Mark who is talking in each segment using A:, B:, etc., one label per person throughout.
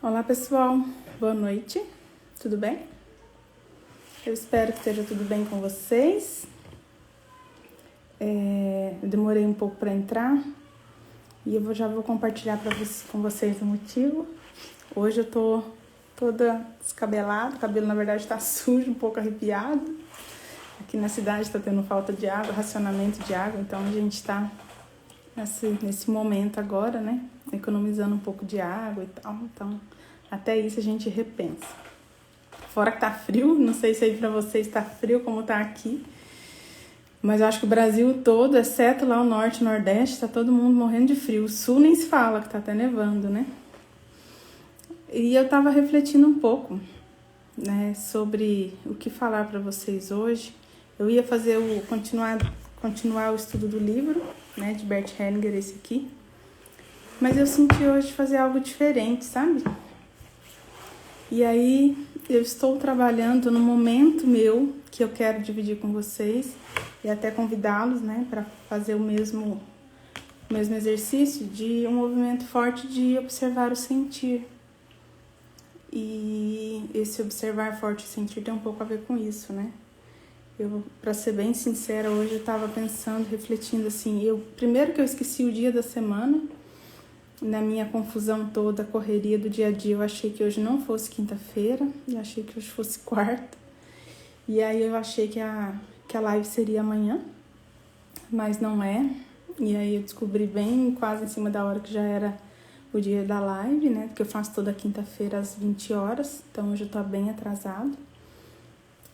A: Olá pessoal, boa noite, tudo bem? Eu espero que esteja tudo bem com vocês. Eu demorei um pouco para entrar e eu já vou compartilhar com vocês o motivo. Hoje eu tô toda descabelada, o cabelo na verdade está sujo, um pouco arrepiado. Aqui na cidade está tendo falta de água, racionamento de água, então a gente está nesse momento agora, né? Economizando um pouco de água e tal, então até isso a gente repensa. Fora que tá frio, não sei se aí pra vocês tá frio como tá aqui, mas eu acho que o Brasil todo, exceto lá o norte e o nordeste, tá todo mundo morrendo de frio. O sul nem se fala, que tá até nevando, né? E eu tava refletindo um pouco, né, sobre o que falar pra vocês hoje. Eu ia fazer continuar o estudo do livro, né, de Bert Hellinger, esse aqui. Mas eu senti hoje fazer algo diferente, sabe? E aí eu estou trabalhando no momento meu que eu quero dividir com vocês e até convidá-los, né, para fazer o mesmo exercício de um movimento forte de observar o sentir. E esse observar forte o sentir tem um pouco a ver com isso, né? Eu, para ser bem sincera, hoje eu estava pensando, refletindo assim, primeiro que eu esqueci o dia da semana. Na minha confusão toda, a correria do dia a dia, eu achei que hoje não fosse quinta-feira, eu achei que hoje fosse quarta. E aí eu achei que a live seria amanhã, mas não é. E aí eu descobri bem quase em cima da hora que já era o dia da live, né? Porque eu faço toda quinta-feira às 20 horas, então hoje eu tô bem atrasado.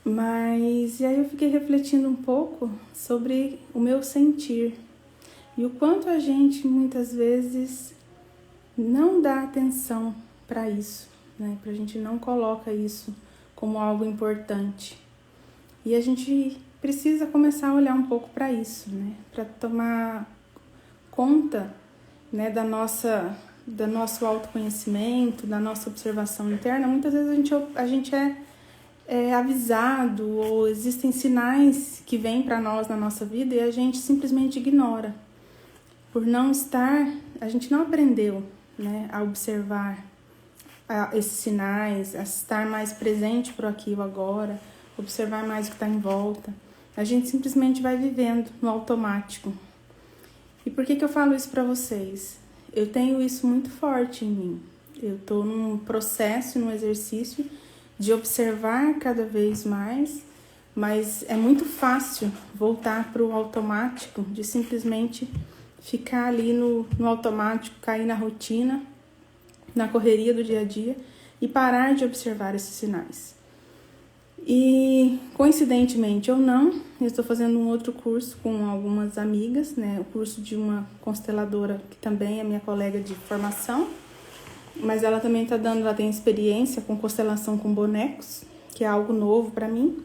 A: Mas, e aí eu fiquei refletindo um pouco sobre o meu sentir. E o quanto a gente, muitas vezes, não dá atenção para isso, né? A gente não coloca isso como algo importante. E a gente precisa começar a olhar um pouco para isso, né? Para tomar conta, né, do nosso autoconhecimento, da nossa observação interna. Muitas vezes a gente é avisado ou existem sinais que vêm para nós na nossa vida e a gente simplesmente ignora. Por não estar, a gente não aprendeu, né, a observar esses sinais, a estar mais presente por aqui e agora, observar mais o que está em volta. A gente simplesmente vai vivendo no automático. E por que eu falo isso para vocês? Eu tenho isso muito forte em mim. Eu estou num processo, num exercício de observar cada vez mais, mas é muito fácil voltar para o automático, de simplesmente ficar ali no automático, cair na rotina, na correria do dia a dia e parar de observar esses sinais. E, coincidentemente ou não, eu estou fazendo um outro curso com algumas amigas, né? O curso de uma consteladora que também é minha colega de formação, mas ela também ela tem experiência com constelação com bonecos, que é algo novo para mim.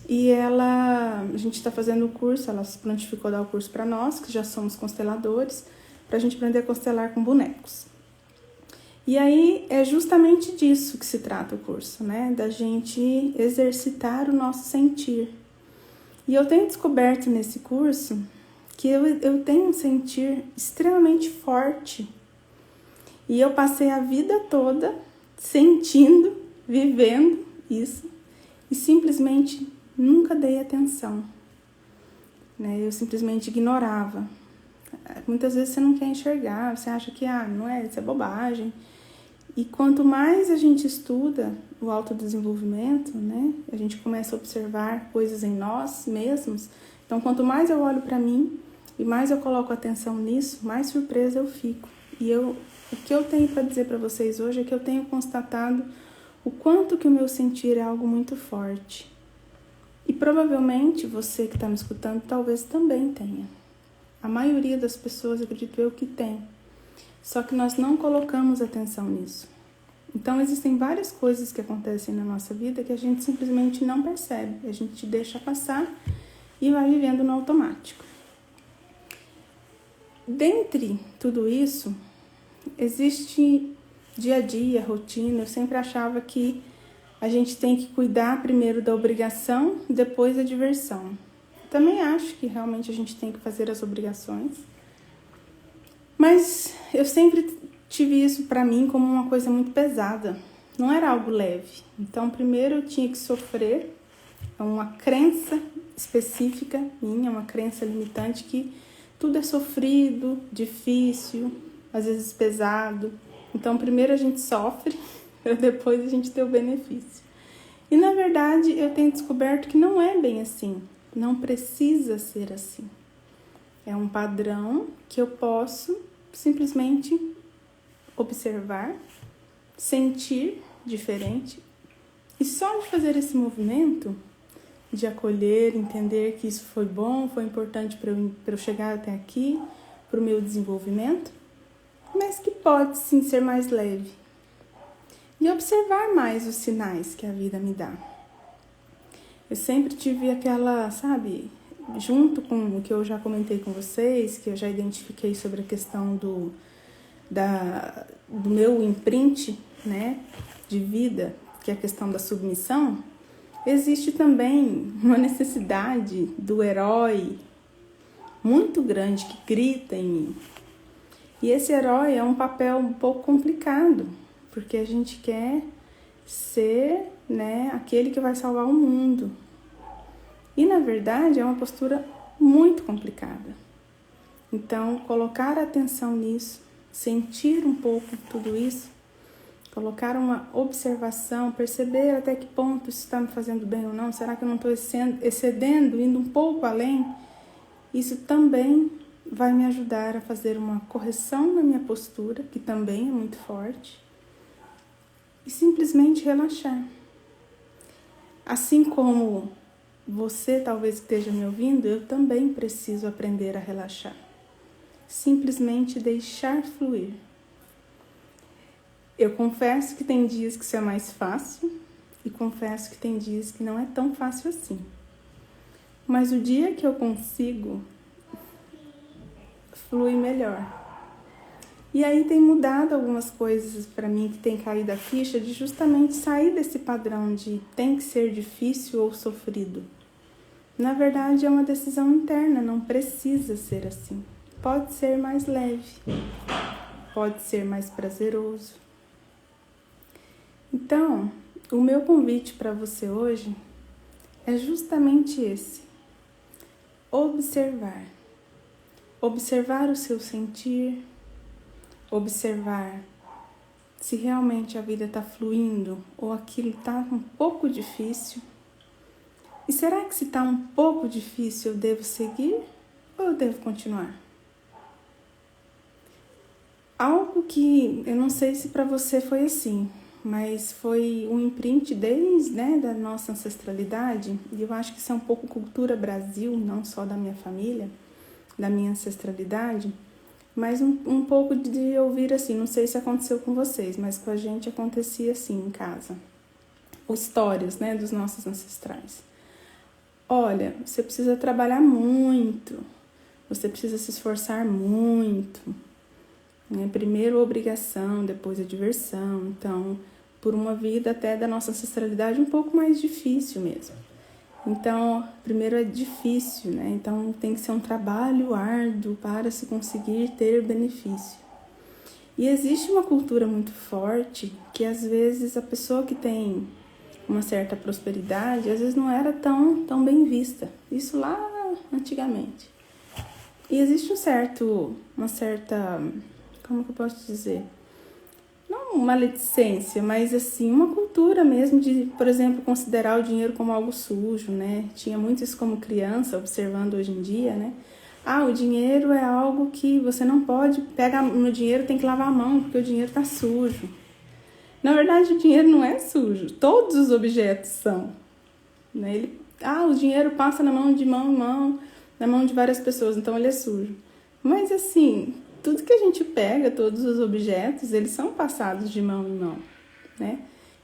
A: E a gente está fazendo o curso, ela se prontificou a dar o curso para nós, que já somos consteladores, para a gente aprender a constelar com bonecos. E aí é justamente disso que se trata o curso, né? Da gente exercitar o nosso sentir. E eu tenho descoberto nesse curso que eu tenho um sentir extremamente forte. E eu passei a vida toda sentindo, vivendo isso, e simplesmente nunca dei atenção, né? Eu simplesmente ignorava. Muitas vezes você não quer enxergar, você acha que não é, isso é bobagem. E quanto mais a gente estuda o autodesenvolvimento, né, a gente começa a observar coisas em nós mesmos. Então, quanto mais eu olho para mim e mais eu coloco atenção nisso, mais surpresa eu fico. E o que eu tenho para dizer para vocês hoje é que eu tenho constatado o quanto que o meu sentir é algo muito forte. E provavelmente você que está me escutando talvez também tenha. A maioria das pessoas, acredito eu, que tem. Só que nós não colocamos atenção nisso. Então existem várias coisas que acontecem na nossa vida que a gente simplesmente não percebe. A gente deixa passar e vai vivendo no automático. Dentre tudo isso, existe dia a dia, rotina. Eu sempre achava que a gente tem que cuidar primeiro da obrigação, depois da diversão. Também acho que realmente a gente tem que fazer as obrigações. Mas eu sempre tive isso para mim como uma coisa muito pesada. Não era algo leve. Então, primeiro eu tinha que sofrer uma crença específica minha, uma crença limitante que tudo é sofrido, difícil, às vezes pesado. Então, primeiro a gente sofre, para depois a gente ter o benefício. E, na verdade, eu tenho descoberto que não é bem assim. Não precisa ser assim. É um padrão que eu posso simplesmente observar, sentir diferente. E só de fazer esse movimento de acolher, entender que isso foi bom, foi importante para eu chegar até aqui, para o meu desenvolvimento, mas que pode sim ser mais leve. E observar mais os sinais que a vida me dá. Eu sempre tive aquela, sabe, junto com o que eu já comentei com vocês, que eu já identifiquei sobre a questão do meu imprint, né, de vida, que é a questão da submissão, existe também uma necessidade do herói muito grande que grita em mim. E esse herói é um papel um pouco complicado, porque a gente quer ser, né, aquele que vai salvar o mundo. E, na verdade, é uma postura muito complicada. Então, colocar atenção nisso, sentir um pouco tudo isso, colocar uma observação, perceber até que ponto isso está me fazendo bem ou não, será que eu não estou excedendo, indo um pouco além? Isso também vai me ajudar a fazer uma correção na minha postura, que também é muito forte, e simplesmente relaxar. Assim como você talvez esteja me ouvindo, eu também preciso aprender a relaxar. Simplesmente deixar fluir. Eu confesso que tem dias que isso é mais fácil e confesso que tem dias que não é tão fácil assim. Mas o dia que eu consigo, flui melhor. E aí tem mudado algumas coisas para mim, que tem caído a ficha de justamente sair desse padrão de tem que ser difícil ou sofrido. Na verdade é uma decisão interna, não precisa ser assim. Pode ser mais leve, pode ser mais prazeroso. Então, o meu convite para você hoje é justamente esse. Observar. Observar o seu sentir, observar se realmente a vida está fluindo ou aquilo está um pouco difícil. E será que se está um pouco difícil eu devo seguir ou eu devo continuar? Algo que eu não sei se para você foi assim, mas foi um imprint desde, da nossa ancestralidade, e eu acho que isso é um pouco cultura Brasil, não só da minha família, da minha ancestralidade, mas um pouco de ouvir assim, não sei se aconteceu com vocês, mas com a gente acontecia assim em casa. Histórias, dos nossos ancestrais. Olha, você precisa trabalhar muito, você precisa se esforçar muito, Primeiro obrigação, depois a diversão, então, por uma vida até da nossa ancestralidade um pouco mais difícil mesmo. Então, primeiro é difícil, Então tem que ser um trabalho árduo para se conseguir ter benefício. E existe uma cultura muito forte que às vezes a pessoa que tem uma certa prosperidade, às vezes não era tão bem vista. Isso lá antigamente. E existe uma certa, como que eu posso dizer? Não uma maledicência, mas assim, uma cultura mesmo de, por exemplo, considerar o dinheiro como algo sujo, Tinha muito isso como criança, observando hoje em dia, o dinheiro é algo que você não pode pegar no dinheiro, tem que lavar a mão, porque o dinheiro tá sujo. Na verdade, o dinheiro não é sujo, todos os objetos são. O dinheiro passa na mão em mão, na mão de várias pessoas, então ele é sujo. Mas assim, tudo que a gente pega, todos os objetos, eles são passados de mão em mão,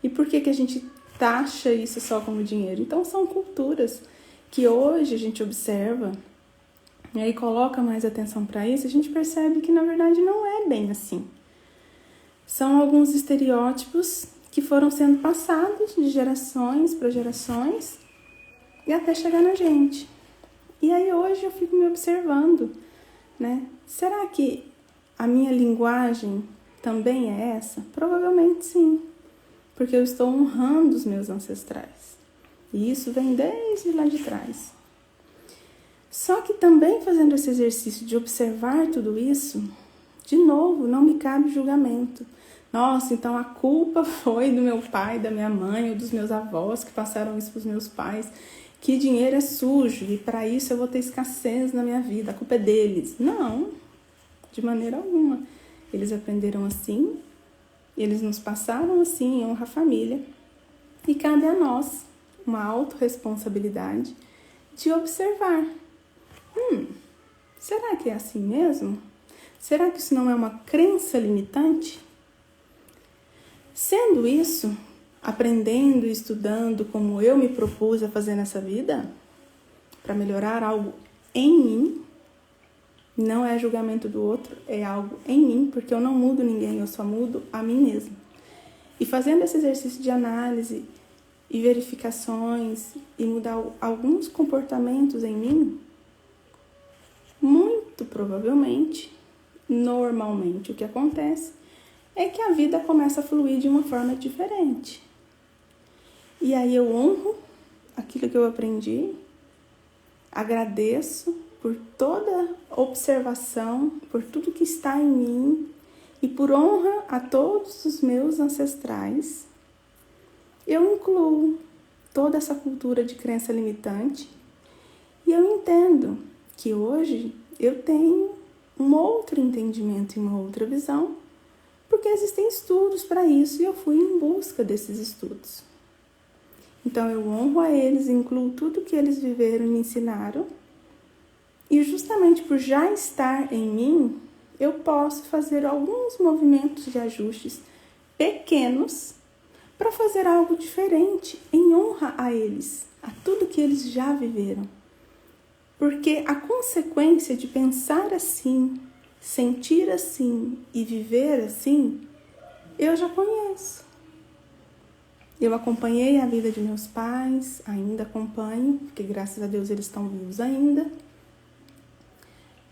A: E por que a gente taxa isso só como dinheiro? Então são culturas que hoje a gente observa, e coloca mais atenção para isso, a gente percebe que na verdade não é bem assim. São alguns estereótipos que foram sendo passados de gerações para gerações e até chegar na gente. E aí hoje eu fico me observando, Será que a minha linguagem também é essa? Provavelmente sim, porque eu estou honrando os meus ancestrais. E isso vem desde lá de trás. Só que também fazendo esse exercício de observar tudo isso, de novo, não me cabe julgamento. Nossa, então a culpa foi do meu pai, da minha mãe ou dos meus avós que passaram isso para os meus pais. Que dinheiro é sujo e para isso eu vou ter escassez na minha vida. A culpa é deles. Não, de maneira alguma. Eles aprenderam assim, eles nos passaram assim em honra à família. E cabe a nós uma autorresponsabilidade de observar. Será que é assim mesmo? Será que isso não é uma crença limitante? Sendo isso, aprendendo e estudando como eu me propus a fazer nessa vida, para melhorar algo em mim, não é julgamento do outro, é algo em mim, porque eu não mudo ninguém, eu só mudo a mim mesma. E fazendo esse exercício de análise e verificações e mudar alguns comportamentos em mim, muito provavelmente, normalmente, o que acontece é que a vida começa a fluir de uma forma diferente. E aí eu honro aquilo que eu aprendi, agradeço por toda observação, por tudo que está em mim e por honra a todos os meus ancestrais. Eu incluo toda essa cultura de crença limitante e eu entendo que hoje eu tenho um outro entendimento e uma outra visão, porque existem estudos para isso e eu fui em busca desses estudos. Então eu honro a eles, incluo tudo que eles viveram e me ensinaram, e justamente por já estar em mim, eu posso fazer alguns movimentos de ajustes pequenos para fazer algo diferente em honra a eles, a tudo que eles já viveram. Porque a consequência de pensar assim, sentir assim e viver assim, eu já conheço. Eu acompanhei a vida de meus pais, ainda acompanho, porque graças a Deus eles estão vivos ainda.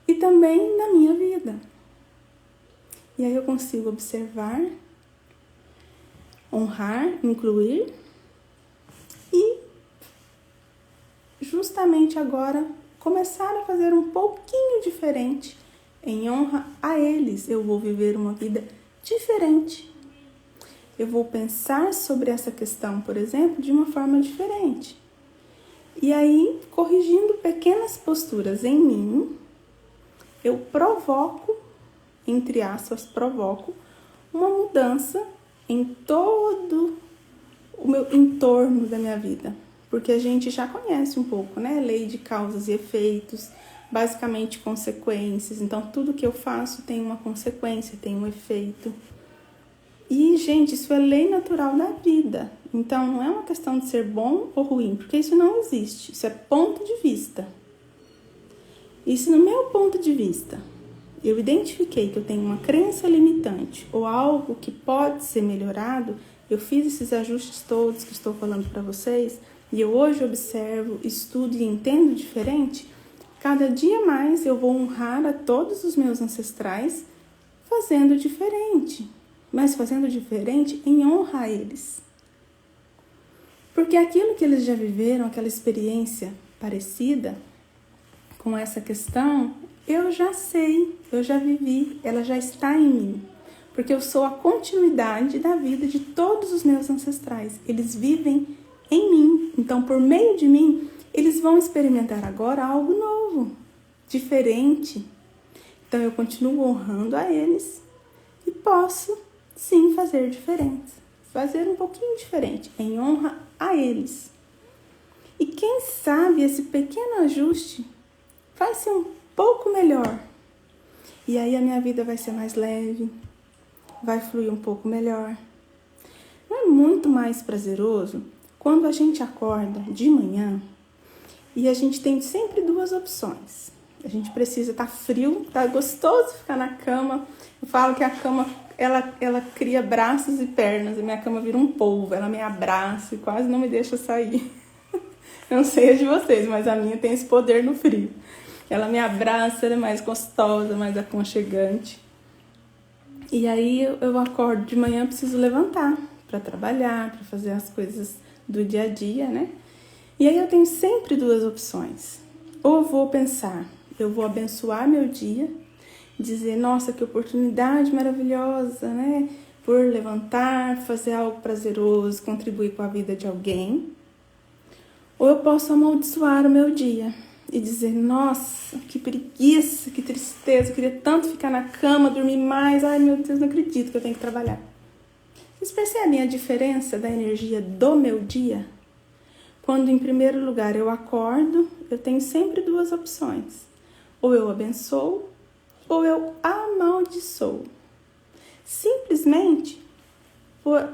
A: E também na minha vida. E aí eu consigo observar, honrar, incluir e justamente agora começar a fazer um pouquinho diferente em honra a eles. Eu vou viver uma vida diferente. Eu vou pensar sobre essa questão, por exemplo, de uma forma diferente. E aí, corrigindo pequenas posturas em mim, eu provoco, entre aspas, uma mudança em todo o meu entorno da minha vida. Porque a gente já conhece um pouco, né? Lei de causas e efeitos, basicamente consequências. Então, tudo que eu faço tem uma consequência, tem um efeito. E, gente, isso é lei natural da vida. Então, não é uma questão de ser bom ou ruim, porque isso não existe. Isso é ponto de vista. E se no meu ponto de vista eu identifiquei que eu tenho uma crença limitante ou algo que pode ser melhorado, eu fiz esses ajustes todos que estou falando para vocês, e eu hoje observo, estudo e entendo diferente, cada dia mais eu vou honrar a todos os meus ancestrais fazendo diferente, mas fazendo diferente em honra a eles. Porque aquilo que eles já viveram, aquela experiência parecida com essa questão, eu já sei, eu já vivi, ela já está em mim. Porque eu sou a continuidade da vida de todos os meus ancestrais. Eles vivem em mim. Então, por meio de mim, eles vão experimentar agora algo novo, diferente. Então, eu continuo honrando a eles e posso, sim, fazer diferente. Fazer um pouquinho diferente, em honra a eles. E quem sabe esse pequeno ajuste vai ser um pouco melhor. E aí a minha vida vai ser mais leve, vai fluir um pouco melhor. Não é muito mais prazeroso quando a gente acorda de manhã e a gente tem sempre duas opções. A gente precisa estar frio, tá gostoso ficar na cama. Eu falo que a cama, ela cria braços e pernas. A minha cama vira um polvo, ela me abraça e quase não me deixa sair. Eu não sei a de vocês, mas a minha tem esse poder no frio. Ela me abraça, ela é mais gostosa, mais aconchegante. E aí eu acordo de manhã, preciso levantar para trabalhar, para fazer as coisas do dia a dia, né? E aí eu tenho sempre duas opções. Ou eu vou pensar, eu vou abençoar meu dia, dizer, nossa, que oportunidade maravilhosa, né? Por levantar, fazer algo prazeroso, contribuir com a vida de alguém. Ou eu posso amaldiçoar o meu dia e dizer, nossa, que preguiça, que tristeza, eu queria tanto ficar na cama, dormir mais, ai meu Deus, não acredito que eu tenho que trabalhar. Vocês percebem a diferença da energia do meu dia? Quando, em primeiro lugar, eu acordo, eu tenho sempre duas opções. Ou eu abençoo, ou eu amaldiçoo. Simplesmente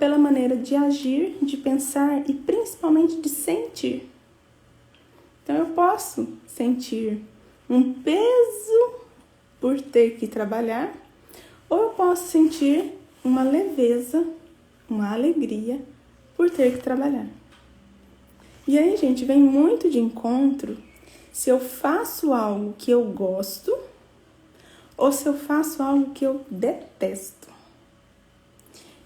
A: pela maneira de agir, de pensar e principalmente de sentir. Então, eu posso sentir um peso por ter que trabalhar, ou eu posso sentir uma leveza, uma alegria por ter que trabalhar. E aí, gente, vem muito de encontro se eu faço algo que eu gosto ou se eu faço algo que eu detesto.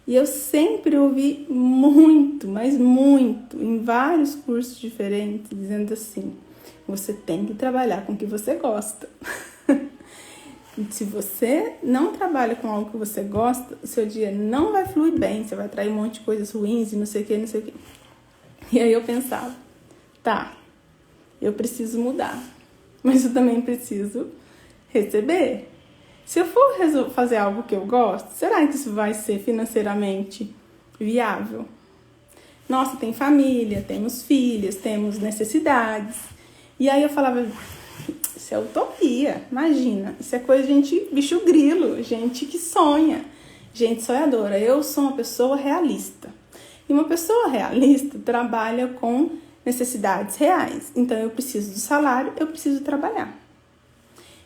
A: E eu sempre ouvi muito, mas muito, em vários cursos diferentes, dizendo assim, você tem que trabalhar com o que você gosta. Se você não trabalha com algo que você gosta, o seu dia não vai fluir bem, você vai atrair um monte de coisas ruins e não sei o que, não sei o que. E aí eu pensava, tá, eu preciso mudar, mas eu também preciso receber. Se eu for fazer algo que eu gosto, será que isso vai ser financeiramente viável? Nossa, tem família, temos filhos, temos necessidades. E aí eu falava, isso é utopia, imagina. Isso é coisa de gente, bicho grilo, gente que sonha, gente sonhadora. Eu sou uma pessoa realista. E uma pessoa realista trabalha com necessidades reais. Então eu preciso do salário, eu preciso trabalhar.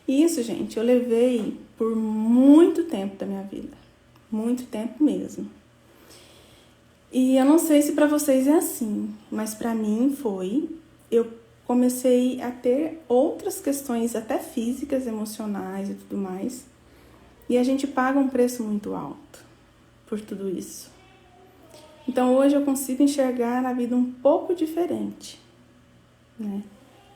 A: E isso, gente, eu levei por muito tempo da minha vida. Muito tempo mesmo. E eu não sei se para vocês é assim, mas para mim foi. Eu comecei a ter outras questões, até físicas, emocionais e tudo mais. E a gente paga um preço muito alto por tudo isso. Então hoje eu consigo enxergar a vida um pouco diferente, né?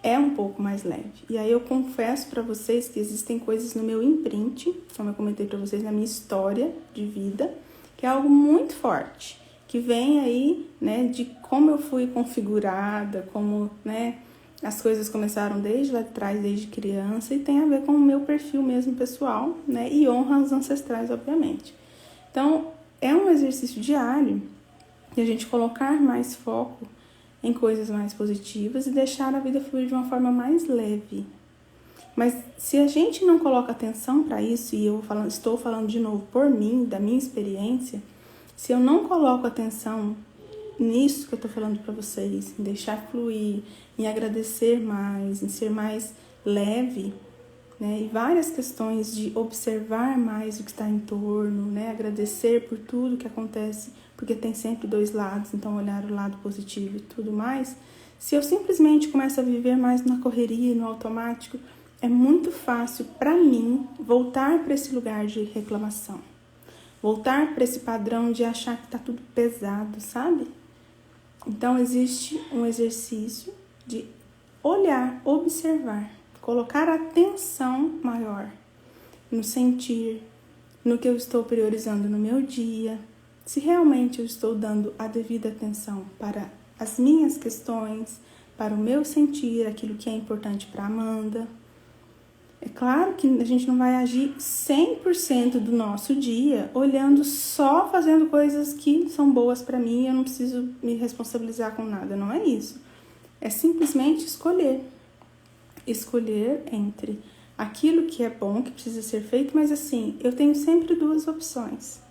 A: É um pouco mais leve. E aí eu confesso para vocês que existem coisas no meu imprint, como eu comentei para vocês, na minha história de vida, que é algo muito forte, que vem aí, né, de como eu fui configurada, como, né, as coisas começaram desde lá de trás, desde criança, e tem a ver com o meu perfil mesmo pessoal, né, e honra aos ancestrais, obviamente. Então, é um exercício diário de a gente colocar mais foco em coisas mais positivas e deixar a vida fluir de uma forma mais leve. Mas se a gente não coloca atenção para isso, e estou falando de novo por mim, da minha experiência, se eu não coloco atenção nisso que eu estou falando para vocês, em deixar fluir, em agradecer mais, em ser mais leve, né? E várias questões de observar mais o que está em torno, né? Agradecer por tudo que acontece, porque tem sempre dois lados, então olhar o lado positivo e tudo mais. Se eu simplesmente começo a viver mais na correria e no automático, é muito fácil para mim voltar para esse lugar de reclamação. Voltar para esse padrão de achar que está tudo pesado, sabe? Então existe um exercício de olhar, observar, colocar atenção maior no sentir, no que eu estou priorizando no meu dia, se realmente eu estou dando a devida atenção para as minhas questões, para o meu sentir, aquilo que é importante para a Amanda. É claro que a gente não vai agir 100% do nosso dia olhando só, fazendo coisas que são boas para mim e eu não preciso me responsabilizar com nada, não é isso. É simplesmente escolher. Escolher entre aquilo que é bom, que precisa ser feito, mas assim, eu tenho sempre duas opções.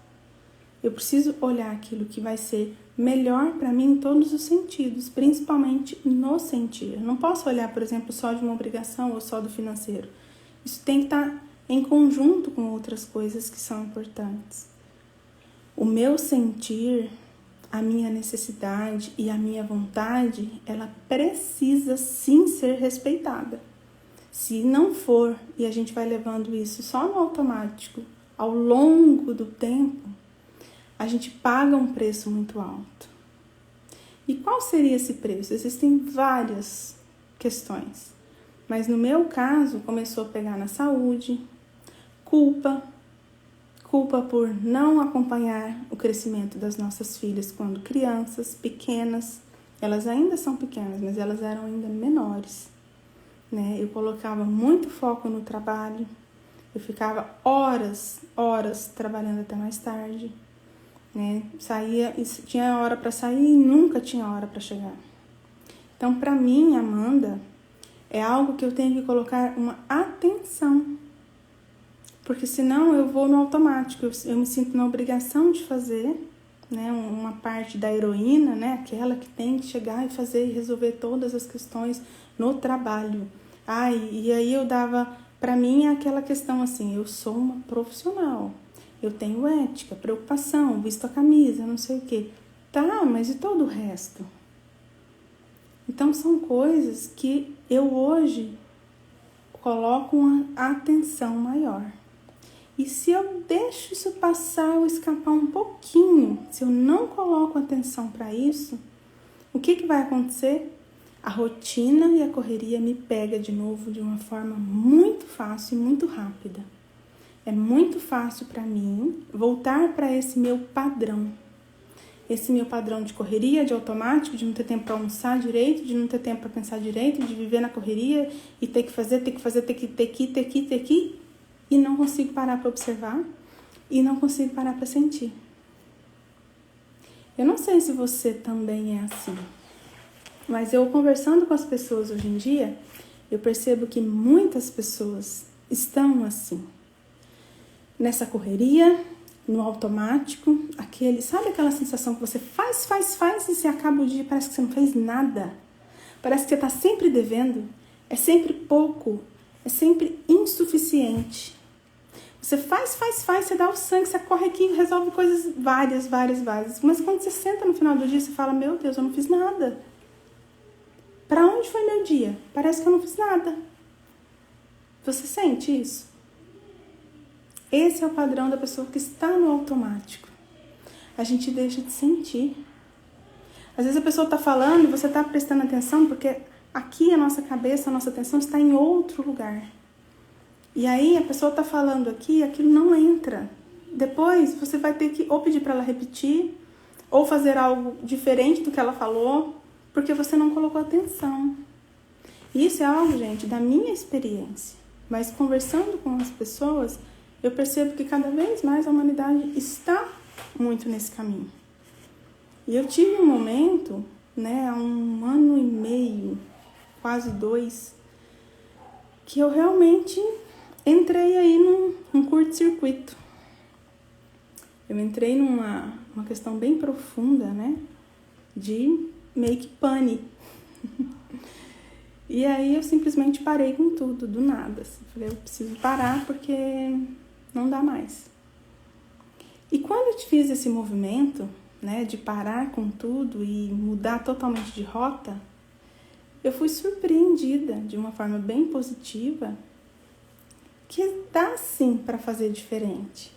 A: Eu preciso olhar aquilo que vai ser melhor para mim em todos os sentidos, principalmente no sentir. Eu não posso olhar, por exemplo, só de uma obrigação ou só do financeiro. Isso tem que estar em conjunto com outras coisas que são importantes. O meu sentir, a minha necessidade e a minha vontade, ela precisa sim ser respeitada. Se não for, e a gente vai levando isso só no automático, ao longo do tempo, a gente paga um preço muito alto. E qual seria esse preço? Existem várias questões. Mas no meu caso, começou a pegar na saúde, culpa por não acompanhar o crescimento das nossas filhas quando crianças, pequenas. Elas ainda são pequenas, mas elas eram ainda menores, né? Eu colocava muito foco no trabalho, eu ficava horas trabalhando até mais tarde, né? Saía, tinha hora para sair e nunca tinha hora para chegar. Então, para mim, Amanda, é algo que eu tenho que colocar uma atenção, porque senão eu vou no automático, eu me sinto na obrigação de fazer, né, uma parte da heroína, né, aquela que tem que chegar e fazer e resolver todas as questões no trabalho. E aí eu dava, para mim é aquela questão assim, eu sou uma profissional, eu tenho ética, preocupação, visto a camisa, não sei o quê. Tá, mas e todo o resto? Então são coisas que eu hoje coloco uma atenção maior. E se eu deixo isso passar ou escapar um pouquinho, se eu não coloco atenção para isso, o que vai acontecer? A rotina e a correria me pega de novo de uma forma muito fácil e muito rápida. É muito fácil para mim voltar para esse meu padrão. Esse meu padrão de correria, de automático, de não ter tempo para almoçar direito, de não ter tempo para pensar direito, de viver na correria e ter que fazer, ter que, e não consigo parar para observar e não consigo parar para sentir. Eu não sei se você também é assim, mas eu conversando com as pessoas hoje em dia, eu percebo que muitas pessoas estão assim, nessa correria, no automático, sabe aquela sensação que você faz e você acaba o dia e parece que você não fez nada? Parece que você está sempre devendo, é sempre pouco, é sempre insuficiente. Você faz, você dá o sangue, você corre aqui e resolve coisas várias. Mas quando você senta no final do dia, você fala, meu Deus, eu não fiz nada. Para onde foi meu dia? Parece que eu não fiz nada. Você sente isso? Esse é o padrão da pessoa que está no automático. A gente deixa de sentir. Às vezes a pessoa está falando e você está prestando atenção porque aqui a nossa cabeça, a nossa atenção está em outro lugar. E aí a pessoa está falando aqui e aquilo não entra. Depois você vai ter que ou pedir para ela repetir ou fazer algo diferente do que ela falou porque você não colocou atenção. Isso é algo, gente, da minha experiência. Mas conversando com as pessoas, eu percebo que cada vez mais a humanidade está muito nesse caminho. E eu tive um momento, né, há 1 ano e meio, quase 2, que eu realmente entrei aí num curto-circuito. Eu entrei numa questão bem profunda, né, de make pane. E aí eu simplesmente parei com tudo, do nada. Falei, eu preciso parar porque não dá mais. E quando eu fiz esse movimento, né, de parar com tudo e mudar totalmente de rota, eu fui surpreendida de uma forma bem positiva que dá sim para fazer diferente.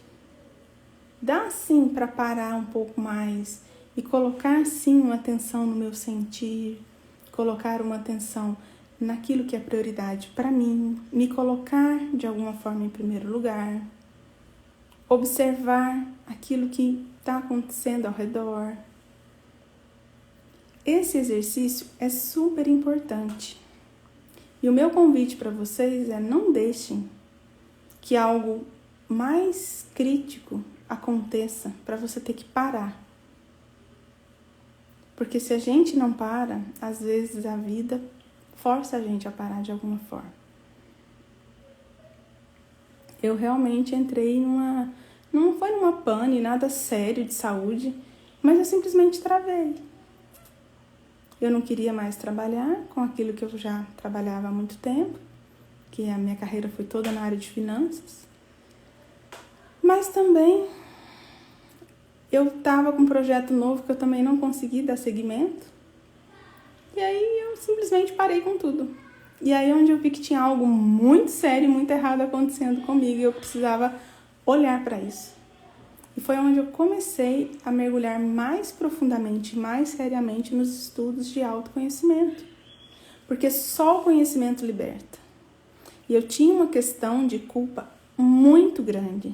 A: Dá sim para parar um pouco mais e colocar sim uma atenção no meu sentir, colocar uma atenção naquilo que é prioridade para mim, me colocar de alguma forma em primeiro lugar, observar aquilo que está acontecendo ao redor. Esse exercício é super importante. E o meu convite para vocês é não deixem que algo mais crítico aconteça para você ter que parar. Porque se a gente não para, às vezes a vida força a gente a parar de alguma forma. Eu realmente entrei não foi numa pane, nada sério de saúde, mas eu simplesmente travei. Eu não queria mais trabalhar com aquilo que eu já trabalhava há muito tempo, que a minha carreira foi toda na área de finanças. Mas também eu estava com um projeto novo que eu também não consegui dar seguimento. E aí eu simplesmente parei com tudo. E aí onde eu vi que tinha algo muito sério, muito errado acontecendo comigo, e eu precisava olhar para isso. E foi onde eu comecei a mergulhar mais profundamente, mais seriamente nos estudos de autoconhecimento. Porque só o conhecimento liberta. E eu tinha uma questão de culpa muito grande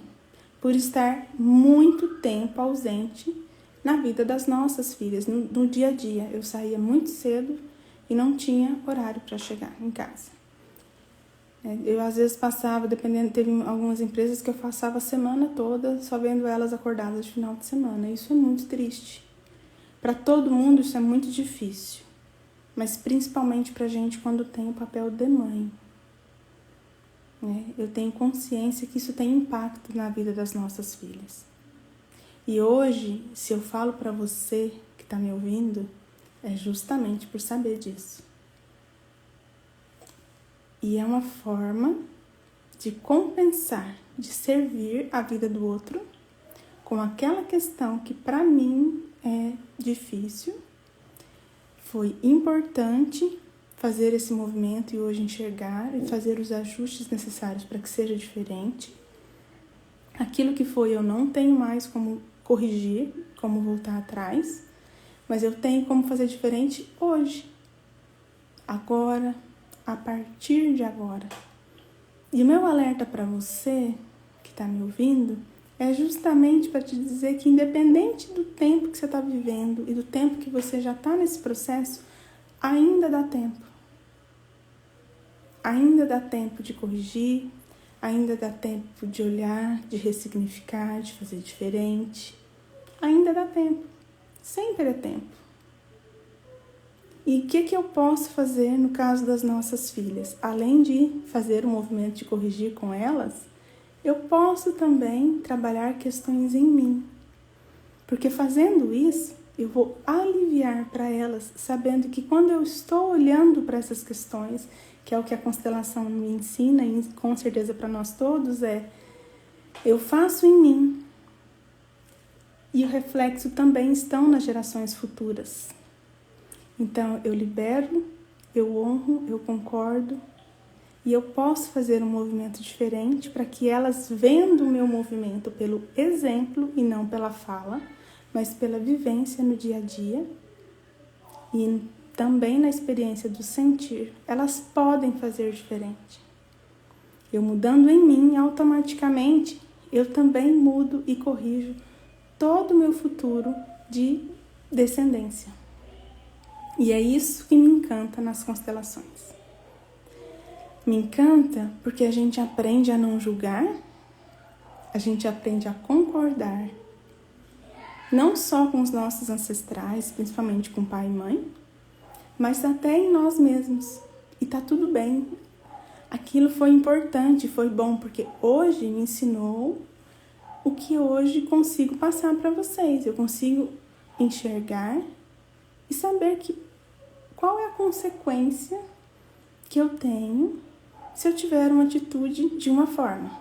A: por estar muito tempo ausente na vida das nossas filhas, no dia a dia. Eu saía muito cedo e não tinha horário para chegar em casa. Eu às vezes passava, dependendo, teve algumas empresas que eu passava a semana toda só vendo elas acordadas de final de semana. Isso é muito triste. Para todo mundo isso é muito difícil, mas principalmente para a gente quando tem o papel de mãe. Eu tenho consciência que isso tem impacto na vida das nossas filhas. E hoje, se eu falo para você que está me ouvindo, é justamente por saber disso. E é uma forma de compensar, de servir a vida do outro com aquela questão que para mim é difícil. Foi importante fazer esse movimento e hoje enxergar e fazer os ajustes necessários para que seja diferente. Aquilo que foi eu não tenho mais como corrigir, como voltar atrás, mas eu tenho como fazer diferente hoje, agora, a partir de agora. E o meu alerta para você que está me ouvindo é justamente para te dizer que independente do tempo que você está vivendo e do tempo que você já está nesse processo, ainda dá tempo. Ainda dá tempo de corrigir, ainda dá tempo de olhar, de ressignificar, de fazer diferente. Ainda dá tempo. Sempre é tempo. E o que eu posso fazer no caso das nossas filhas? Além de fazer o movimento de corrigir com elas, eu posso também trabalhar questões em mim. Porque fazendo isso, eu vou aliviar para elas, sabendo que quando eu estou olhando para essas questões, que é o que a constelação me ensina, e com certeza para nós todos, eu faço em mim. E o reflexo também estão nas gerações futuras. Então, eu libero, eu honro, eu concordo, e eu posso fazer um movimento diferente para que elas, vendo o meu movimento pelo exemplo e não pela fala, mas pela vivência no dia a dia e também na experiência do sentir, elas podem fazer diferente. Eu mudando em mim, automaticamente, eu também mudo e corrijo todo o meu futuro de descendência. E é isso que me encanta nas constelações. Me encanta porque a gente aprende a não julgar, a gente aprende a concordar, não só com os nossos ancestrais, principalmente com pai e mãe, mas até em nós mesmos. E tá tudo bem. Aquilo foi importante, foi bom, porque hoje me ensinou o que hoje consigo passar para vocês. Eu consigo enxergar e saber qual é a consequência que eu tenho se eu tiver uma atitude de uma forma.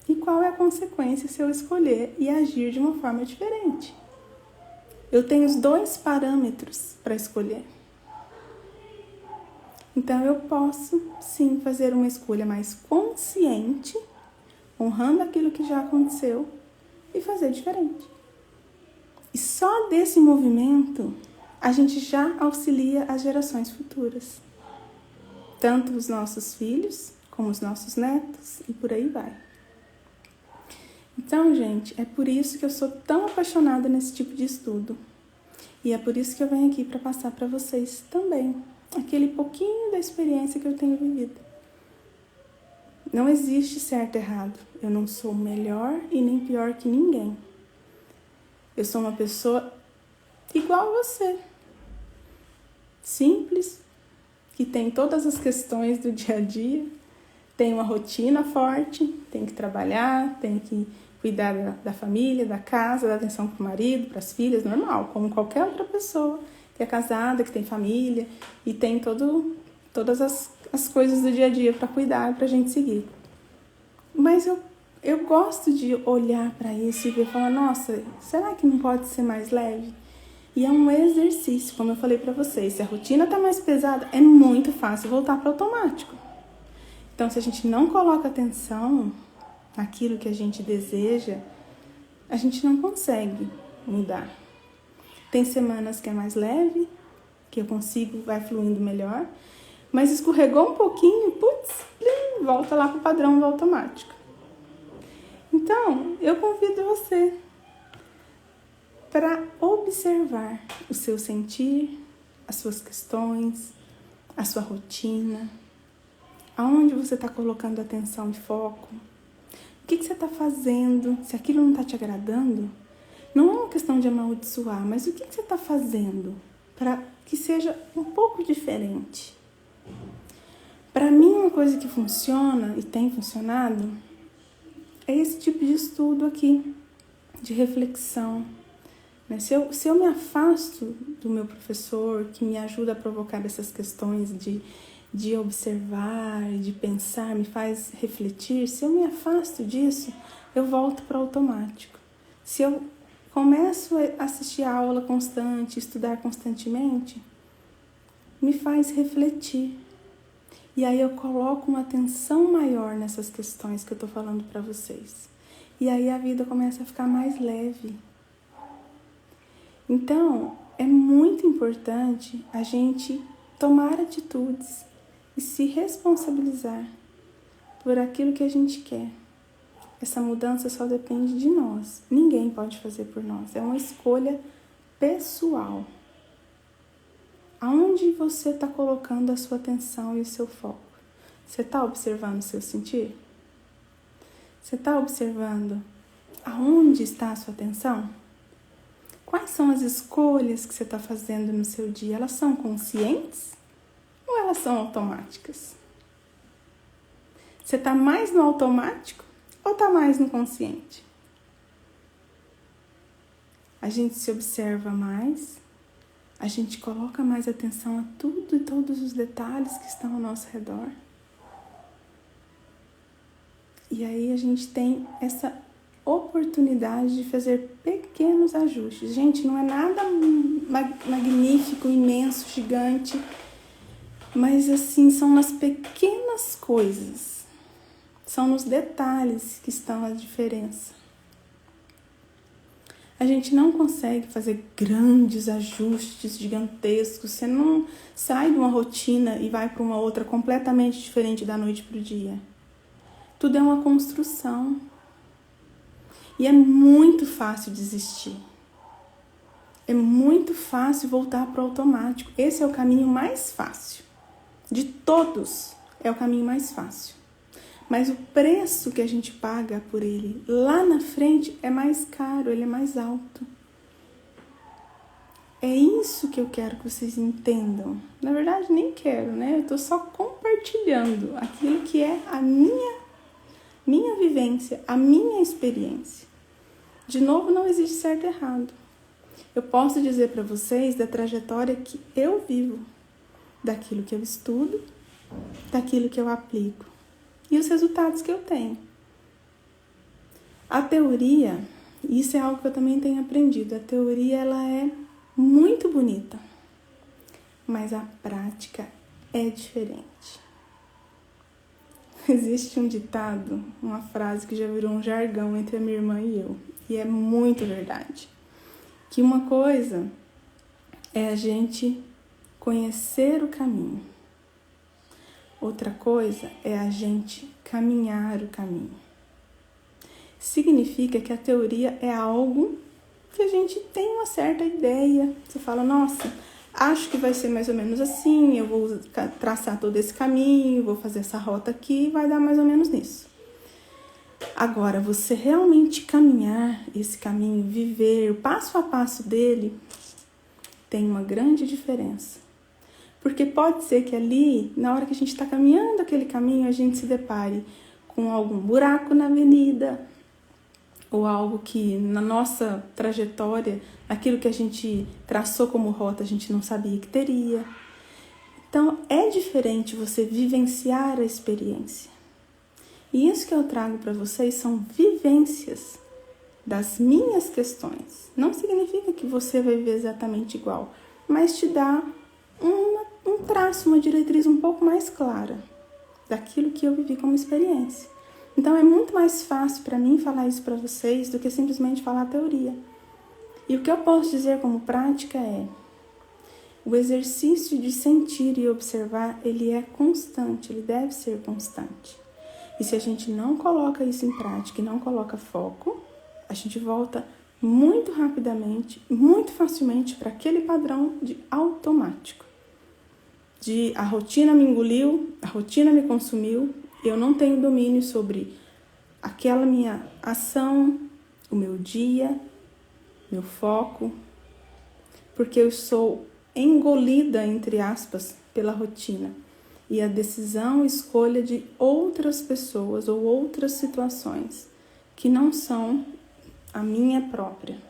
A: E qual é a consequência se eu escolher e agir de uma forma diferente. Eu tenho os 2 parâmetros para escolher. Então, eu posso, sim, fazer uma escolha mais consciente, honrando aquilo que já aconteceu, e fazer diferente. E só desse movimento, a gente já auxilia as gerações futuras. Tanto os nossos filhos, como os nossos netos, e por aí vai. Então, gente, é por isso que eu sou tão apaixonada nesse tipo de estudo. E é por isso que eu venho aqui para passar para vocês também aquele pouquinho da experiência que eu tenho vivido. Não existe certo e errado. Eu não sou melhor e nem pior que ninguém. Eu sou uma pessoa igual a você. Simples, que tem todas as questões do dia a dia, tem uma rotina forte, tem que trabalhar, tem que cuidar da família, da casa, dar atenção para o marido, para as filhas, normal, como qualquer outra pessoa que é casada, que tem família e tem todas as coisas do dia a dia para cuidar, para a gente seguir. Mas eu gosto de olhar para isso e ver e falar, nossa, será que não pode ser mais leve? E é um exercício, como eu falei para vocês, se a rotina está mais pesada, é muito fácil voltar para o automático. Então, se a gente não coloca atenção, naquilo que a gente deseja, a gente não consegue mudar. Tem semanas que é mais leve, que eu consigo, vai fluindo melhor, mas escorregou um pouquinho, volta lá para o padrão do automático. Então, eu convido você para observar o seu sentir, as suas questões, a sua rotina, aonde você está colocando atenção e foco, o que você está fazendo, se aquilo não está te agradando, não é uma questão de amaldiçoar, mas o que você está fazendo para que seja um pouco diferente. Para mim, uma coisa que funciona e tem funcionado é esse tipo de estudo aqui, de reflexão. Se eu me afasto do meu professor, que me ajuda a provocar essas questões de observar, de pensar, me faz refletir, se eu me afasto disso, eu volto para o automático. Se eu começo a assistir a aula constante, estudar constantemente, me faz refletir. E aí eu coloco uma atenção maior nessas questões que eu estou falando para vocês. E aí a vida começa a ficar mais leve. Então, é muito importante a gente tomar atitudes e se responsabilizar por aquilo que a gente quer. Essa mudança só depende de nós. Ninguém pode fazer por nós. É uma escolha pessoal. Aonde você está colocando a sua atenção e o seu foco? Você está observando o seu sentir? Você está observando aonde está a sua atenção? Quais são as escolhas que você está fazendo no seu dia? Elas são conscientes ou elas são automáticas? Você está mais no automático ou está mais no consciente? A gente se observa mais, a gente coloca mais atenção a tudo e todos os detalhes que estão ao nosso redor. E aí a gente tem essa oportunidade de fazer pequenos ajustes. Gente, não é nada magnífico, imenso, gigante, mas assim, são nas pequenas coisas, são nos detalhes que estão a diferença. A gente não consegue fazer grandes ajustes gigantescos, você não sai de uma rotina e vai para uma outra completamente diferente da noite para o dia. Tudo é uma construção. E é muito fácil desistir. É muito fácil voltar para o automático. Esse é o caminho mais fácil. De todos, é o caminho mais fácil. Mas o preço que a gente paga por ele lá na frente é mais caro, ele é mais alto. É isso que eu quero que vocês entendam. Na verdade, nem quero, né? Eu estou só compartilhando aquilo que é a minha vivência, a minha experiência. De novo, não existe certo e errado. Eu posso dizer para vocês da trajetória que eu vivo, daquilo que eu estudo, daquilo que eu aplico e os resultados que eu tenho. A teoria, isso é algo que eu também tenho aprendido, a teoria ela é muito bonita, mas a prática é diferente. Existe um ditado, uma frase que já virou um jargão entre a minha irmã e eu, e é muito verdade. Que uma coisa é a gente conhecer o caminho. Outra coisa é a gente caminhar o caminho. Significa que a teoria é algo que a gente tem uma certa ideia. Você fala, nossa, acho que vai ser mais ou menos assim, eu vou traçar todo esse caminho, vou fazer essa rota aqui, vai dar mais ou menos nisso. Agora, você realmente caminhar esse caminho, viver o passo a passo dele, tem uma grande diferença. Porque pode ser que ali, na hora que a gente está caminhando aquele caminho, a gente se depare com algum buraco na avenida, ou algo que na nossa trajetória, aquilo que a gente traçou como rota, a gente não sabia que teria. Então, é diferente você vivenciar a experiência. E isso que eu trago para vocês são vivências das minhas questões. Não significa que você vai viver exatamente igual, mas te dá um traço, uma diretriz um pouco mais clara daquilo que eu vivi como experiência. Então é muito mais fácil para mim falar isso para vocês do que simplesmente falar a teoria. E o que eu posso dizer como prática é: o exercício de sentir e observar, ele é constante, ele deve ser constante. E se a gente não coloca isso em prática e não coloca foco, a gente volta muito rapidamente, muito facilmente para aquele padrão de automático. De a rotina me engoliu, a rotina me consumiu, eu não tenho domínio sobre aquela minha ação, o meu dia, meu foco, porque eu sou engolida, entre aspas, pela rotina. E a decisão, escolha de outras pessoas ou outras situações que não são a minha própria.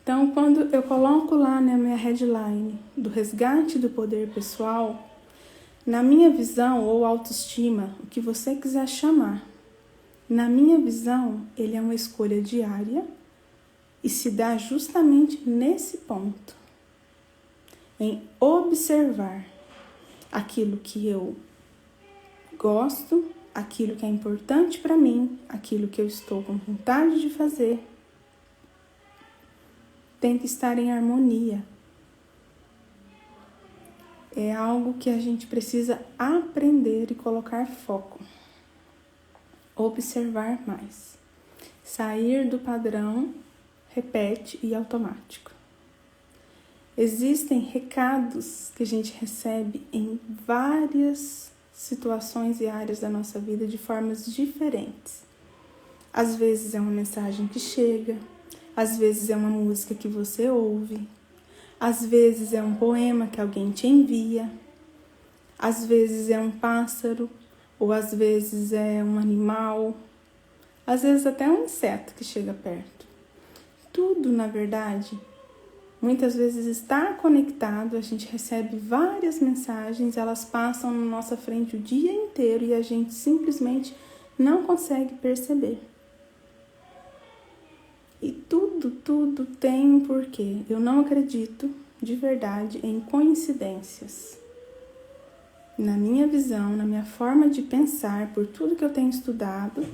A: Então, quando eu coloco lá na minha headline do resgate do poder pessoal, na minha visão ou autoestima, o que você quiser chamar, na minha visão, ele é uma escolha diária e se dá justamente nesse ponto, em observar aquilo que eu gosto, aquilo que é importante para mim, aquilo que eu estou com vontade de fazer, tem que estar em harmonia. É algo que a gente precisa aprender e colocar foco. Observar mais. Sair do padrão, repete e automático. Existem recados que a gente recebe em várias situações e áreas da nossa vida de formas diferentes. Às vezes é uma mensagem que chega, às vezes é uma música que você ouve, às vezes é um poema que alguém te envia, às vezes é um pássaro, ou às vezes é um animal, às vezes até um inseto que chega perto. Tudo, na verdade, muitas vezes está conectado, a gente recebe várias mensagens, elas passam na nossa frente o dia inteiro e a gente simplesmente não consegue perceber. E tudo tem um porquê. Eu não acredito, de verdade, em coincidências. Na minha visão, na minha forma de pensar, por tudo que eu tenho estudado,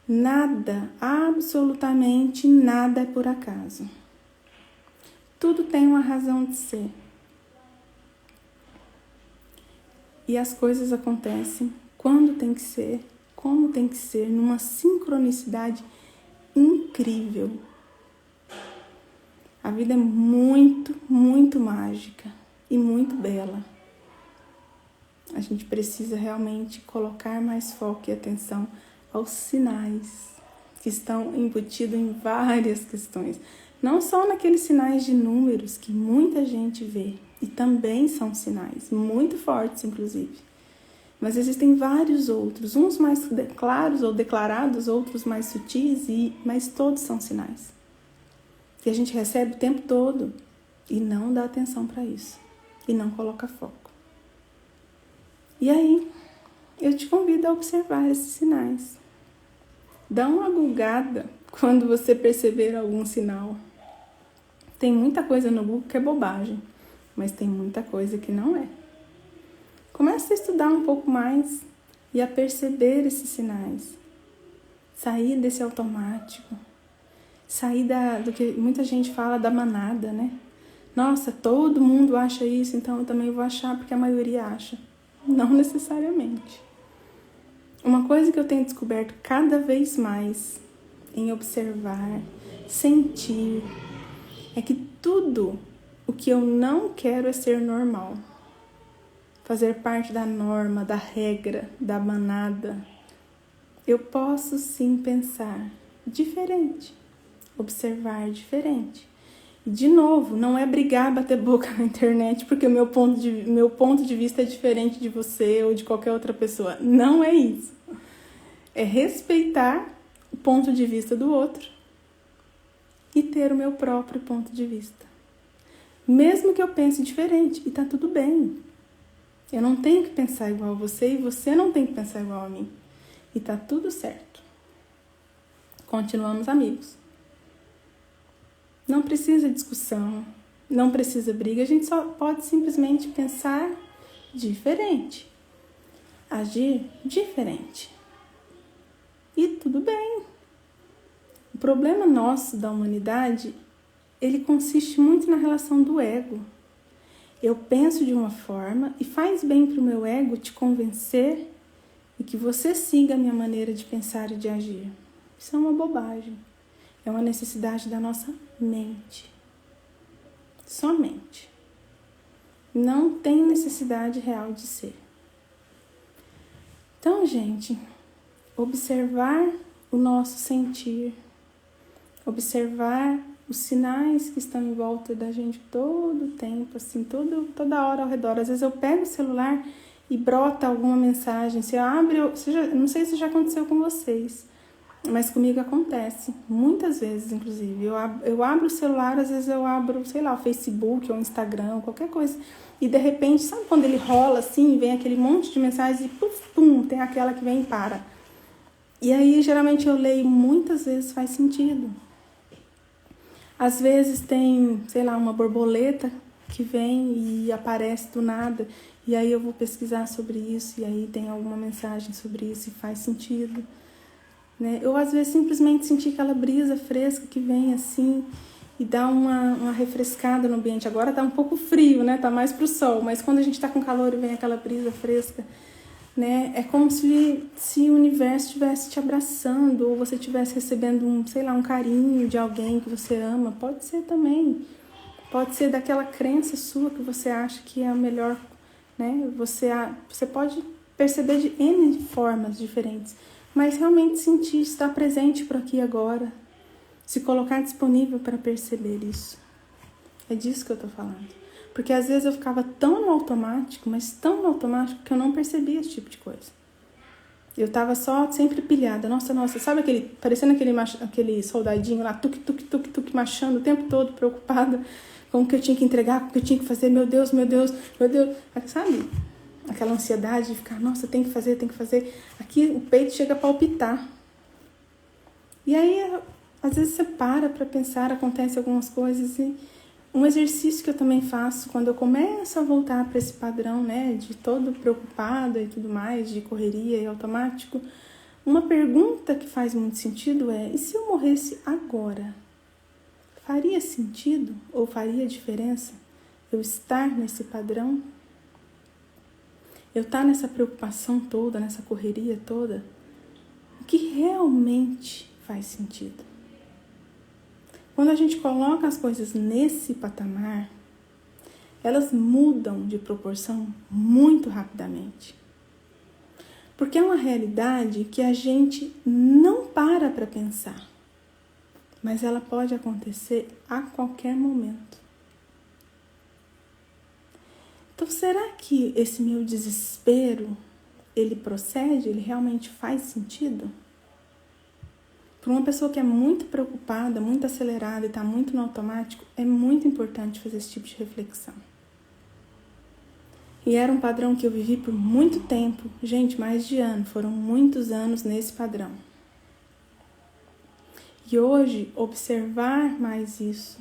A: nada, absolutamente nada é por acaso. Tudo tem uma razão de ser. E as coisas acontecem quando tem que ser, como tem que ser, numa sincronicidade incrível. A vida é muito, muito mágica e muito bela. A gente precisa realmente colocar mais foco e atenção aos sinais que estão embutidos em várias questões. Não só naqueles sinais de números que muita gente vê, e também são sinais, muito fortes inclusive. Mas existem vários outros, uns mais claros ou declarados, outros mais sutis, mas todos são sinais. Que a gente recebe o tempo todo e não dá atenção para isso, e não coloca foco. E aí, eu te convido a observar esses sinais. Dá uma gulgada quando você perceber algum sinal. Tem muita coisa no Google que é bobagem, mas tem muita coisa que não é. Comece a estudar um pouco mais e a perceber esses sinais. Sair desse automático. Sair do que muita gente fala da manada, né? Nossa, todo mundo acha isso, então eu também vou achar porque a maioria acha. Não necessariamente. Uma coisa que eu tenho descoberto cada vez mais em observar, sentir, é que tudo o que eu não quero é ser normal. Fazer parte da norma, da regra, da manada. Eu posso sim pensar diferente, observar diferente. E de novo, não é brigar, bater boca na internet porque o meu ponto de vista é diferente de você ou de qualquer outra pessoa. Não é isso. É respeitar o ponto de vista do outro e ter o meu próprio ponto de vista. Mesmo que eu pense diferente, e tá tudo bem. Eu não tenho que pensar igual a você e você não tem que pensar igual a mim. E tá tudo certo. Continuamos amigos. Não precisa discussão, não precisa briga, a gente só pode simplesmente pensar diferente. agir diferente. E tudo bem. O problema nosso da humanidade, ele consiste muito na relação do ego. Eu penso de uma forma e faz bem para o meu ego te convencer e que você siga a minha maneira de pensar e de agir. Isso é uma bobagem. É uma necessidade da nossa mente. Somente. Não tem necessidade real de ser. Então, gente, observar o nosso sentir, observar os sinais que estão em volta da gente todo o tempo, assim, toda hora ao redor. Às vezes eu pego o celular e brota alguma mensagem. Você abre, não sei se já aconteceu com vocês, mas comigo acontece, muitas vezes, inclusive. Eu abro o celular, às vezes eu abro, sei lá, o Facebook ou o Instagram, qualquer coisa. E de repente, sabe quando ele rola assim, vem aquele monte de mensagens e pum, tem aquela que vem e para. E aí, geralmente, eu leio, muitas vezes faz sentido. Às vezes tem, sei lá, uma borboleta que vem e aparece do nada. E aí eu vou pesquisar sobre isso e aí tem alguma mensagem sobre isso e faz sentido. Né? Eu, às vezes, simplesmente senti aquela brisa fresca que vem assim e dá uma refrescada no ambiente. Agora tá um pouco frio, né? Tá mais pro sol, mas quando a gente tá com calor e vem aquela brisa fresca, né? É como se o universo estivesse te abraçando ou você estivesse recebendo um carinho de alguém que você ama. Pode ser também. Pode ser daquela crença sua que você acha que é a melhor, né? Você pode perceber de N formas diferentes, mas realmente sentir, estar presente por aqui agora, se colocar disponível para perceber isso. É disso que eu tô falando. Porque às vezes eu ficava tão no automático, mas tão no automático que eu não percebia esse tipo de coisa. Eu tava só sempre pilhada. Nossa, sabe parecendo aquele soldadinho lá, tuc, machando o tempo todo, preocupada com o que eu tinha que entregar, com o que eu tinha que fazer, meu Deus. Sabe? Aquela ansiedade de ficar, nossa, tem que fazer. Aqui o peito chega a palpitar. E aí, às vezes você para pensar, acontece algumas coisas e um exercício que eu também faço quando eu começo a voltar para esse padrão, né, de todo preocupada e tudo mais, de correria e automático, uma pergunta que faz muito sentido é: e se eu morresse agora? Faria sentido ou faria diferença eu estar nesse padrão? Eu estar nessa preocupação toda, nessa correria toda? O que realmente faz sentido? Quando a gente coloca as coisas nesse patamar, elas mudam de proporção muito rapidamente. Porque é uma realidade que a gente não para pensar, mas ela pode acontecer a qualquer momento. Então, será que esse meu desespero, ele procede, ele realmente faz sentido? Para uma pessoa que é muito preocupada, muito acelerada e está muito no automático, é muito importante fazer esse tipo de reflexão. E era um padrão que eu vivi por muito tempo. Gente, mais de ano. Foram muitos anos nesse padrão. E hoje, observar mais isso,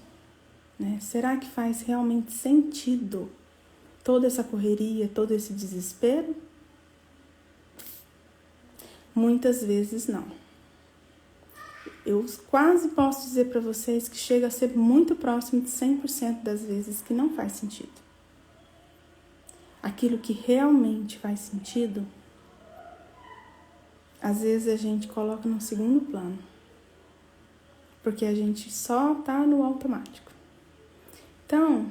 A: né? Será que faz realmente sentido toda essa correria, todo esse desespero? Muitas vezes não. Eu quase posso dizer para vocês que chega a ser muito próximo de 100% das vezes que não faz sentido. Aquilo que realmente faz sentido, às vezes a gente coloca no segundo plano, porque a gente só tá no automático. Então,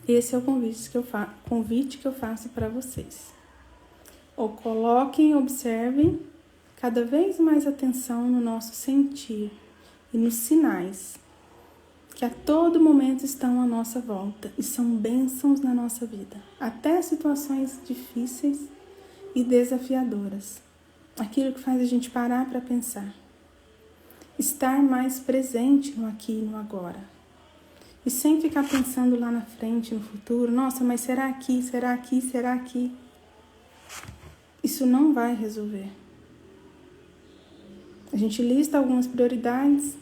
A: esse é o convite que eu faço para vocês. Ou coloquem, observem cada vez mais atenção no nosso sentir e nos sinais que a todo momento estão à nossa volta e são bênçãos na nossa vida, até situações difíceis e desafiadoras. Aquilo que faz a gente parar para pensar. Estar mais presente no aqui e no agora. E sem ficar pensando lá na frente, no futuro, nossa, mas será aqui? Isso não vai resolver. A gente lista algumas prioridades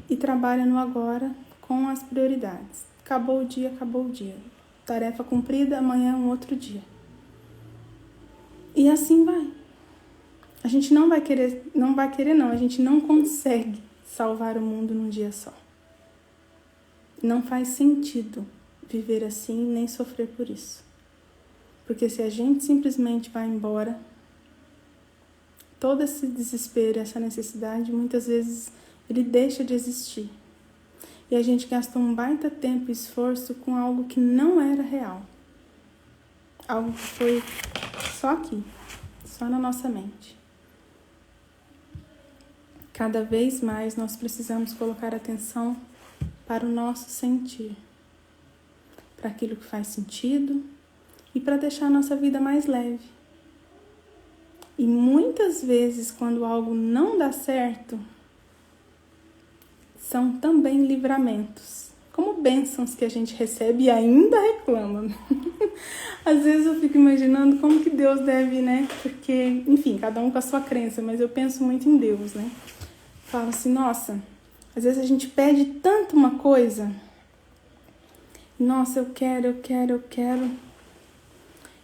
A: e trabalha no agora com as prioridades. Acabou o dia. Tarefa cumprida, amanhã é um outro dia. E assim vai. A gente não vai querer, a gente não consegue salvar o mundo num dia só. Não faz sentido viver assim, nem sofrer por isso. Porque se a gente simplesmente vai embora, todo esse desespero, essa necessidade, muitas vezes ele deixa de existir. E a gente gastou um baita tempo e esforço com algo que não era real. Algo que foi só aqui, só na nossa mente. Cada vez mais nós precisamos colocar atenção para o nosso sentir, para aquilo que faz sentido e para deixar a nossa vida mais leve. E muitas vezes, quando algo não dá certo, são também livramentos, como bênçãos que a gente recebe e ainda reclama. Às vezes eu fico imaginando como que Deus deve, né? Porque, enfim, cada um com a sua crença, mas eu penso muito em Deus, né? Falo assim, nossa, às vezes a gente pede tanto uma coisa, nossa, eu quero.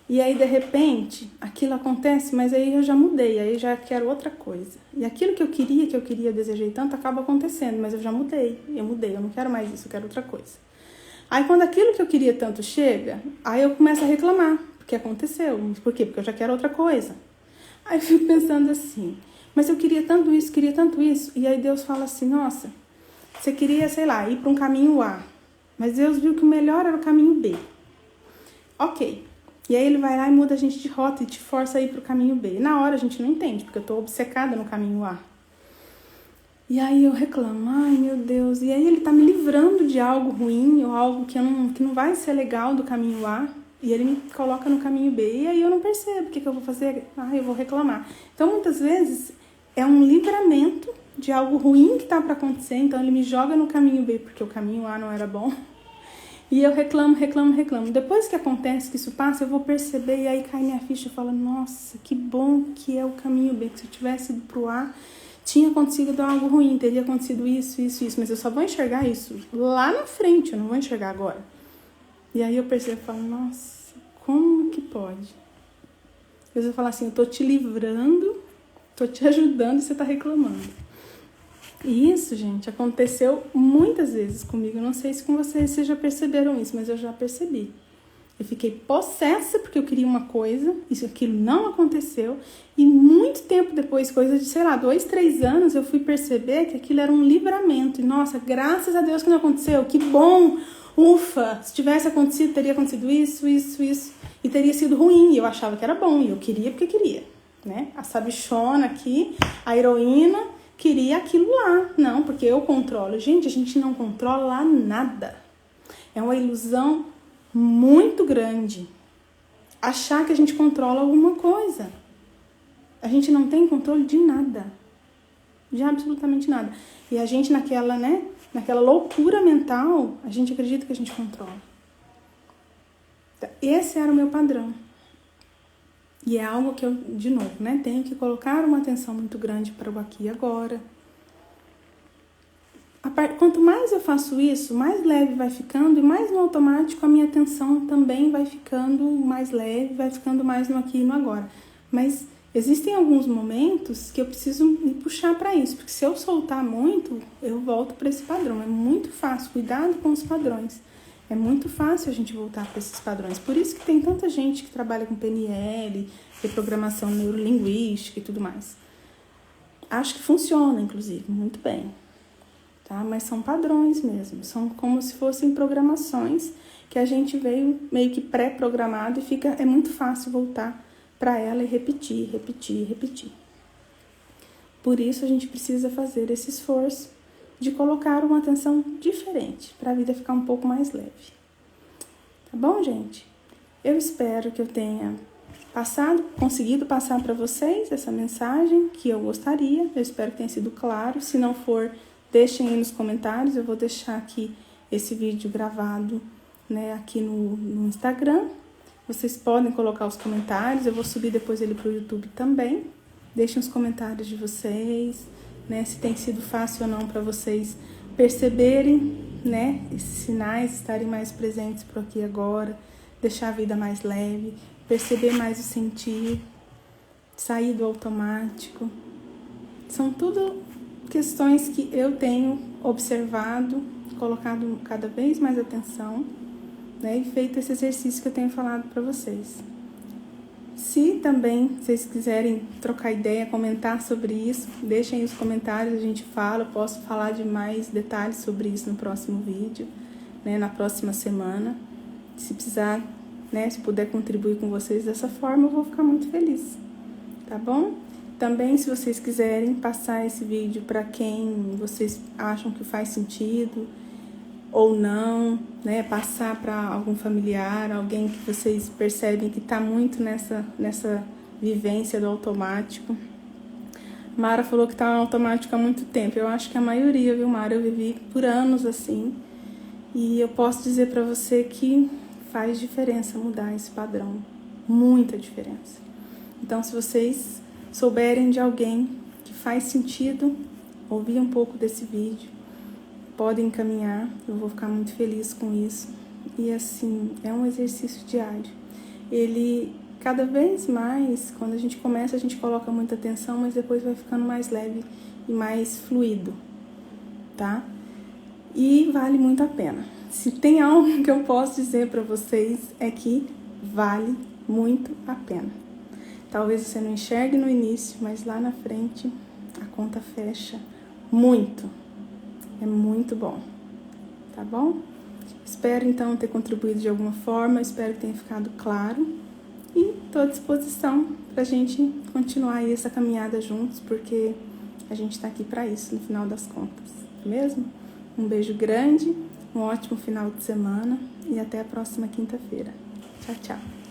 A: E aí, de repente, aquilo acontece, mas aí eu já mudei, aí eu já quero outra coisa. E aquilo que eu queria, eu desejei tanto, acaba acontecendo, mas eu já mudei, eu não quero mais isso, eu quero outra coisa. Aí, quando aquilo que eu queria tanto chega, aí eu começo a reclamar, porque aconteceu. Por quê? Porque eu já quero outra coisa. Aí eu fico pensando assim, mas eu queria tanto isso, e aí Deus fala assim, nossa, você queria, sei lá, ir para um caminho A, mas Deus viu que o melhor era o caminho B. Ok. E aí ele vai lá e muda a gente de rota e te força a ir pro caminho B. E na hora a gente não entende, porque eu tô obcecada no caminho A. E aí eu reclamo, ai meu Deus. E aí ele tá me livrando de algo ruim, ou algo que não vai ser legal do caminho A. E ele me coloca no caminho B. E aí eu não percebo o que eu vou fazer. Ah, eu vou reclamar. Então muitas vezes é um livramento de algo ruim que tá para acontecer. Então ele me joga no caminho B, porque o caminho A não era bom. E eu reclamo. Depois que acontece, que isso passa, eu vou perceber e aí cai minha ficha e falo, nossa, que bom que é o caminho B, que se eu tivesse ido pro A, tinha acontecido algo ruim, teria acontecido isso, mas eu só vou enxergar isso lá na frente, eu não vou enxergar agora. E aí eu percebo e falo, nossa, como que pode? Deus vai falar assim, eu tô te livrando, tô te ajudando e você tá reclamando. E isso, gente, aconteceu muitas vezes comigo. Eu não sei se com vocês já perceberam isso, mas eu já percebi. Eu fiquei possessa porque eu queria uma coisa, aquilo não aconteceu. E muito tempo depois, coisa de, 2, 3 anos, eu fui perceber que aquilo era um livramento. E, nossa, graças a Deus que não aconteceu, que bom! Ufa! Se tivesse acontecido, teria acontecido isso. E teria sido ruim. E eu achava que era bom, e eu queria porque queria, né? A sabichona aqui, a heroína, queria aquilo lá. Não, porque eu controlo. Gente, a gente não controla nada. É uma ilusão muito grande achar que a gente controla alguma coisa. A gente não tem controle de nada. De absolutamente nada. E a gente naquela loucura mental, a gente acredita que a gente controla. Esse era o meu padrão. E é algo que eu, de novo, tenho que colocar uma atenção muito grande para o aqui e agora. Quanto mais eu faço isso, mais leve vai ficando e mais no automático a minha atenção também vai ficando mais leve, vai ficando mais no aqui e no agora. Mas existem alguns momentos que eu preciso me puxar para isso, porque se eu soltar muito, eu volto para esse padrão. É muito fácil, cuidado com os padrões. É muito fácil a gente voltar para esses padrões. Por isso que tem tanta gente que trabalha com PNL, reprogramação neurolinguística e tudo mais. Acho que funciona, inclusive, muito bem. Tá? Mas são padrões mesmo. São como se fossem programações que a gente veio meio que pré-programado e é muito fácil voltar para ela e repetir. Por isso a gente precisa fazer esse esforço de colocar uma atenção diferente, para a vida ficar um pouco mais leve. Tá bom, gente? Eu espero que eu tenha conseguido passar para vocês essa mensagem que eu gostaria. Eu espero que tenha sido claro. Se não for, deixem aí nos comentários. Eu vou deixar aqui esse vídeo gravado, aqui no Instagram. Vocês podem colocar os comentários. Eu vou subir depois ele para o YouTube também. Deixem os comentários de vocês. Se tem sido fácil ou não para vocês perceberem, esses sinais, estarem mais presentes por aqui agora, deixar a vida mais leve, perceber mais o sentir, sair do automático. São tudo questões que eu tenho observado, colocado cada vez mais atenção, né, e feito esse exercício que eu tenho falado para vocês. Se também vocês quiserem trocar ideia, comentar sobre isso, deixem aí os comentários, a gente fala, eu posso falar de mais detalhes sobre isso no próximo vídeo, né, na próxima semana. Se precisar, né, se puder contribuir com vocês dessa forma, eu vou ficar muito feliz, tá bom? Também, se vocês quiserem passar esse vídeo para quem vocês acham que faz sentido ou não, né, passar para algum familiar, alguém que vocês percebem que está muito nessa vivência do automático. Mara falou que está no automático há muito tempo. Eu acho que a maioria, viu, Mara? Eu vivi por anos assim. E eu posso dizer para você que faz diferença mudar esse padrão. Muita diferença. Então, se vocês souberem de alguém que faz sentido ouvir um pouco desse vídeo, podem encaminhar, eu vou ficar muito feliz com isso. E assim, é um exercício diário. Ele, cada vez mais, quando a gente começa, a gente coloca muita atenção, mas depois vai ficando mais leve e mais fluido, tá? E vale muito a pena. Se tem algo que eu posso dizer para vocês é que vale muito a pena. Talvez você não enxergue no início, mas lá na frente a conta fecha muito. É muito bom, tá bom? Espero então ter contribuído de alguma forma, espero que tenha ficado claro e estou à disposição para a gente continuar aí essa caminhada juntos, porque a gente está aqui para isso no final das contas, mesmo? Um beijo grande, um ótimo final de semana e até a próxima quinta-feira. Tchau, tchau!